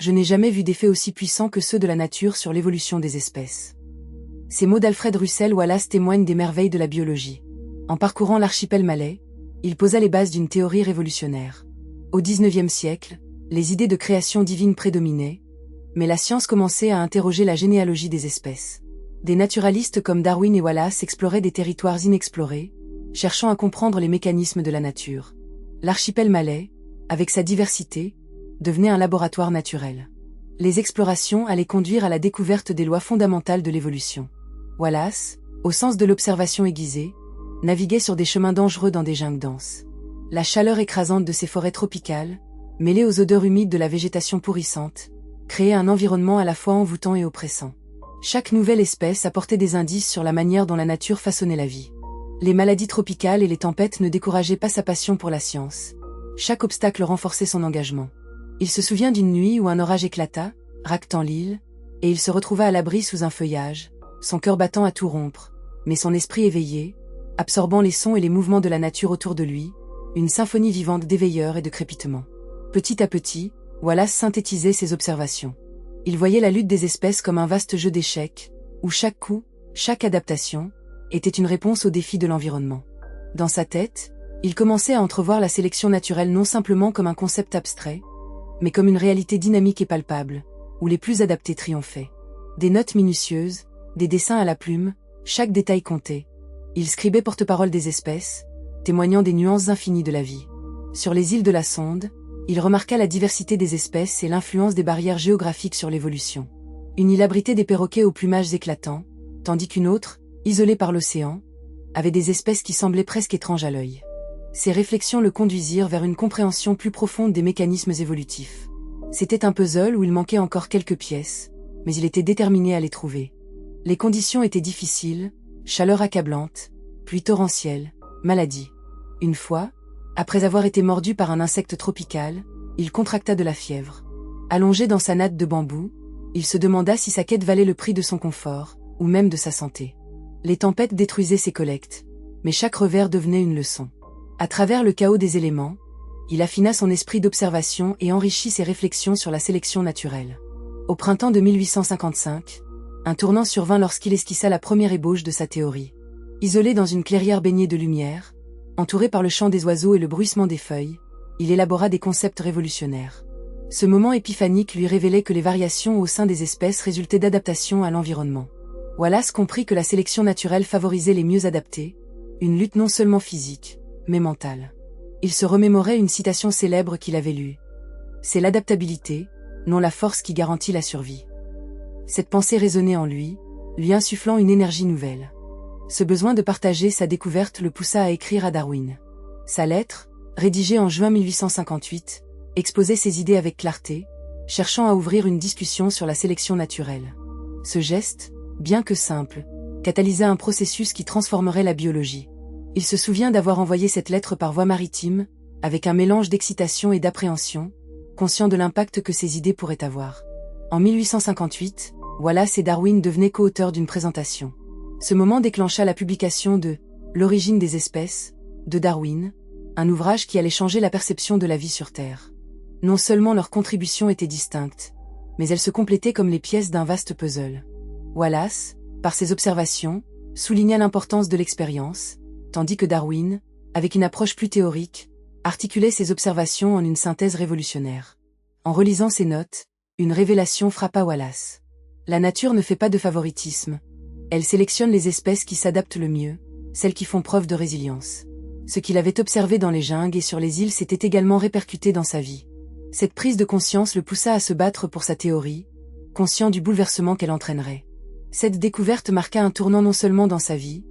je n'ai jamais vu d'effets aussi puissants que ceux de la nature sur l'évolution des espèces. Ces mots d'Alfred Russel Wallace témoignent des merveilles de la biologie. En parcourant l'archipel malais, il posa les bases d'une théorie révolutionnaire. Au XIXe siècle, les idées de création divine prédominaient, mais la science commençait à interroger la généalogie des espèces. Des naturalistes comme Darwin et Wallace exploraient des territoires inexplorés, cherchant à comprendre les mécanismes de la nature. L'archipel malais, avec sa diversité, devenait un laboratoire naturel. Les explorations allaient conduire à la découverte des lois fondamentales de l'évolution. Wallace, au sens de l'observation aiguisée, naviguait sur des chemins dangereux dans des jungles denses. La chaleur écrasante de ces forêts tropicales, mêlée aux odeurs humides de la végétation pourrissante, créait un environnement à la fois envoûtant et oppressant. Chaque nouvelle espèce apportait des indices sur la manière dont la nature façonnait la vie. Les maladies tropicales et les tempêtes ne décourageaient pas sa passion pour la science. Chaque obstacle renforçait son engagement. Il se souvient d'une nuit où un orage éclata, ractant l'île, et il se retrouva à l'abri sous un feuillage, son cœur battant à tout rompre, mais son esprit éveillé, absorbant les sons et les mouvements de la nature autour de lui, une symphonie vivante d'éveilleurs et de crépitements. Petit à petit, Wallace synthétisait ses observations. Il voyait la lutte des espèces comme un vaste jeu d'échecs, où chaque coup, chaque adaptation, était une réponse aux défis de l'environnement. Dans sa tête, il commençait à entrevoir la sélection naturelle non simplement comme un concept abstrait, mais comme une réalité dynamique et palpable, où les plus adaptés triomphaient. Des notes minutieuses, des dessins à la plume, chaque détail comptait. Il scribait porte-parole des espèces, témoignant des nuances infinies de la vie. Sur les îles de la Sonde, il remarqua la diversité des espèces et l'influence des barrières géographiques sur l'évolution. Une île abritait des perroquets aux plumages éclatants, tandis qu'une autre, isolée par l'océan, avait des espèces qui semblaient presque étranges à l'œil. Ces réflexions le conduisirent vers une compréhension plus profonde des mécanismes évolutifs. C'était un puzzle où il manquait encore quelques pièces, mais il était déterminé à les trouver. Les conditions étaient difficiles, chaleur accablante, pluie torrentielle, maladie. Une fois, après avoir été mordu par un insecte tropical, il contracta de la fièvre. Allongé dans sa natte de bambou, il se demanda si sa quête valait le prix de son confort, ou même de sa santé. Les tempêtes détruisaient ses collectes, mais chaque revers devenait une leçon. À travers le chaos des éléments, il affina son esprit d'observation et enrichit ses réflexions sur la sélection naturelle. Au printemps de 1855, un tournant survint lorsqu'il esquissa la première ébauche de sa théorie. Isolé dans une clairière baignée de lumière, entouré par le chant des oiseaux et le bruissement des feuilles, il élabora des concepts révolutionnaires. Ce moment épiphanique lui révélait que les variations au sein des espèces résultaient d'adaptation à l'environnement. Wallace comprit que la sélection naturelle favorisait les mieux adaptés, une lutte non seulement physique, mais mentale. Il se remémorait une citation célèbre qu'il avait lue. « C'est l'adaptabilité, non la force qui garantit la survie. » Cette pensée résonnait en lui, lui insufflant une énergie nouvelle. Ce besoin de partager sa découverte le poussa à écrire à Darwin. Sa lettre, rédigée en juin 1858, exposait ses idées avec clarté, cherchant à ouvrir une discussion sur la sélection naturelle. Ce geste, bien que simple, catalysa un processus qui transformerait la biologie. Il se souvient d'avoir envoyé cette lettre par voie maritime, avec un mélange d'excitation et d'appréhension, conscient de l'impact que ses idées pourraient avoir. En 1858, Wallace et Darwin devenaient co-auteurs d'une présentation. Ce moment déclencha la publication de « L'origine des espèces » de Darwin, un ouvrage qui allait changer la perception de la vie sur Terre. Non seulement leurs contributions étaient distinctes, mais elles se complétaient comme les pièces d'un vaste puzzle. Wallace, par ses observations, souligna l'importance de l'expérience, tandis que Darwin, avec une approche plus théorique, articulait ses observations en une synthèse révolutionnaire. En relisant ses notes, une révélation frappa Wallace. La nature ne fait pas de favoritisme. Elle sélectionne les espèces qui s'adaptent le mieux, celles qui font preuve de résilience. Ce qu'il avait observé dans les jungles et sur les îles s'était également répercuté dans sa vie. Cette prise de conscience le poussa à se battre pour sa théorie, conscient du bouleversement qu'elle entraînerait. Cette découverte marqua un tournant non seulement dans sa vie,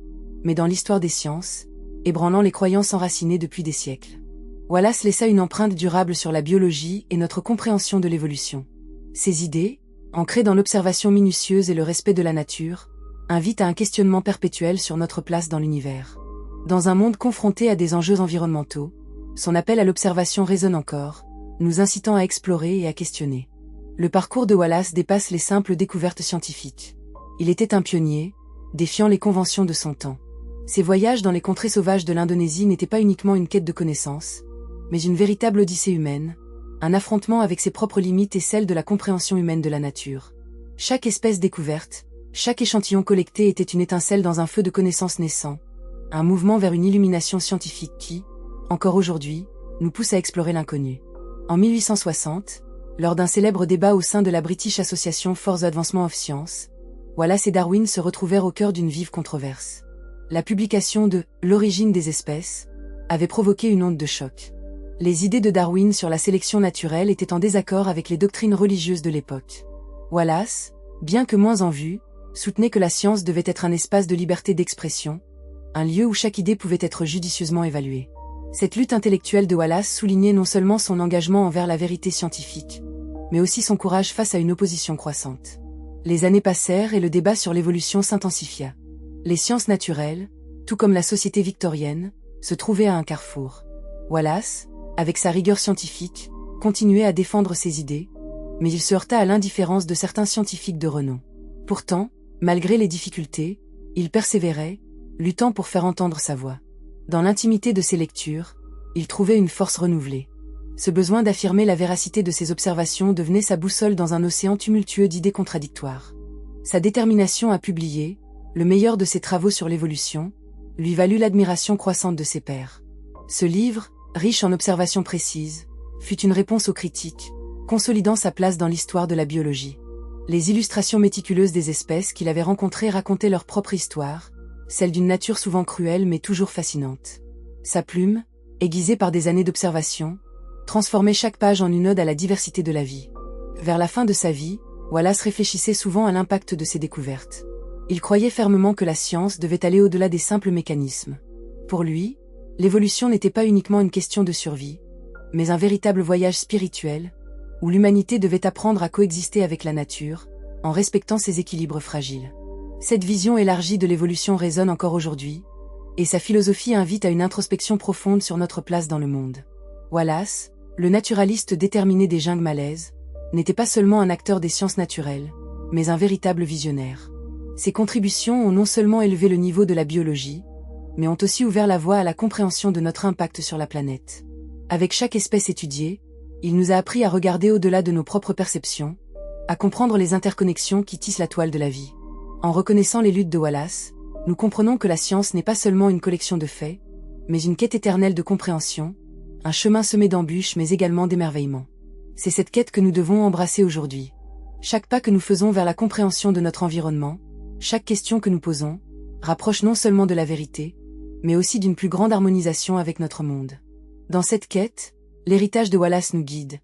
mais dans l'histoire des sciences, ébranlant les croyances enracinées depuis des siècles. Wallace laissa une empreinte durable sur la biologie et notre compréhension de l'évolution. Ses idées, ancrées dans l'observation minutieuse et le respect de la nature, invitent à un questionnement perpétuel sur notre place dans l'univers. Dans un monde confronté à des enjeux environnementaux, son appel à l'observation résonne encore, nous incitant à explorer et à questionner. Le parcours de Wallace dépasse les simples découvertes scientifiques. Il était un pionnier, défiant les conventions de son temps. Ses voyages dans les contrées sauvages de l'Indonésie n'étaient pas uniquement une quête de connaissances, mais une véritable odyssée humaine, un affrontement avec ses propres limites et celles de la compréhension humaine de la nature. Chaque espèce découverte, chaque échantillon collecté était une étincelle dans un feu de connaissances naissant, un mouvement vers une illumination scientifique qui, encore aujourd'hui, nous pousse à explorer l'inconnu. En 1860, lors d'un célèbre débat au sein de la British Association for the Advancement of Science, Wallace et Darwin se retrouvèrent au cœur d'une vive controverse. La publication de « L'origine des espèces » avait provoqué une onde de choc. Les idées de Darwin sur la sélection naturelle étaient en désaccord avec les doctrines religieuses de l'époque. Wallace, bien que moins en vue, soutenait que la science devait être un espace de liberté d'expression, un lieu où chaque idée pouvait être judicieusement évaluée. Cette lutte intellectuelle de Wallace soulignait non seulement son engagement envers la vérité scientifique, mais aussi son courage face à une opposition croissante. Les années passèrent et le débat sur l'évolution s'intensifia. Les sciences naturelles, tout comme la société victorienne, se trouvaient à un carrefour. Wallace, avec sa rigueur scientifique, continuait à défendre ses idées, mais il se heurta à l'indifférence de certains scientifiques de renom. Pourtant, malgré les difficultés, il persévérait, luttant pour faire entendre sa voix. Dans l'intimité de ses lectures, il trouvait une force renouvelée. Ce besoin d'affirmer la véracité de ses observations devenait sa boussole dans un océan tumultueux d'idées contradictoires. Sa détermination à publier, le meilleur de ses travaux sur l'évolution, lui valut l'admiration croissante de ses pairs. Ce livre, riche en observations précises, fut une réponse aux critiques, consolidant sa place dans l'histoire de la biologie. Les illustrations méticuleuses des espèces qu'il avait rencontrées racontaient leur propre histoire, celle d'une nature souvent cruelle mais toujours fascinante. Sa plume, aiguisée par des années d'observation, transformait chaque page en une ode à la diversité de la vie. Vers la fin de sa vie, Wallace réfléchissait souvent à l'impact de ses découvertes. Il croyait fermement que la science devait aller au-delà des simples mécanismes. Pour lui, l'évolution n'était pas uniquement une question de survie, mais un véritable voyage spirituel, où l'humanité devait apprendre à coexister avec la nature, en respectant ses équilibres fragiles. Cette vision élargie de l'évolution résonne encore aujourd'hui, et sa philosophie invite à une introspection profonde sur notre place dans le monde. Wallace, le naturaliste déterminé des jungles malaises, n'était pas seulement un acteur des sciences naturelles, mais un véritable visionnaire. Ses contributions ont non seulement élevé le niveau de la biologie, mais ont aussi ouvert la voie à la compréhension de notre impact sur la planète. Avec chaque espèce étudiée, il nous a appris à regarder au-delà de nos propres perceptions, à comprendre les interconnexions qui tissent la toile de la vie. En reconnaissant les luttes de Wallace, nous comprenons que la science n'est pas seulement une collection de faits, mais une quête éternelle de compréhension, un chemin semé d'embûches mais également d'émerveillement. C'est cette quête que nous devons embrasser aujourd'hui. Chaque pas que nous faisons vers la compréhension de notre environnement, chaque question que nous posons, rapproche non seulement de la vérité, mais aussi d'une plus grande harmonisation avec notre monde. Dans cette quête, l'héritage de Wallace nous guide,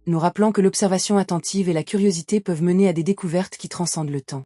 nous rappelant que l'observation attentive et la curiosité peuvent mener à des découvertes qui transcendent le temps.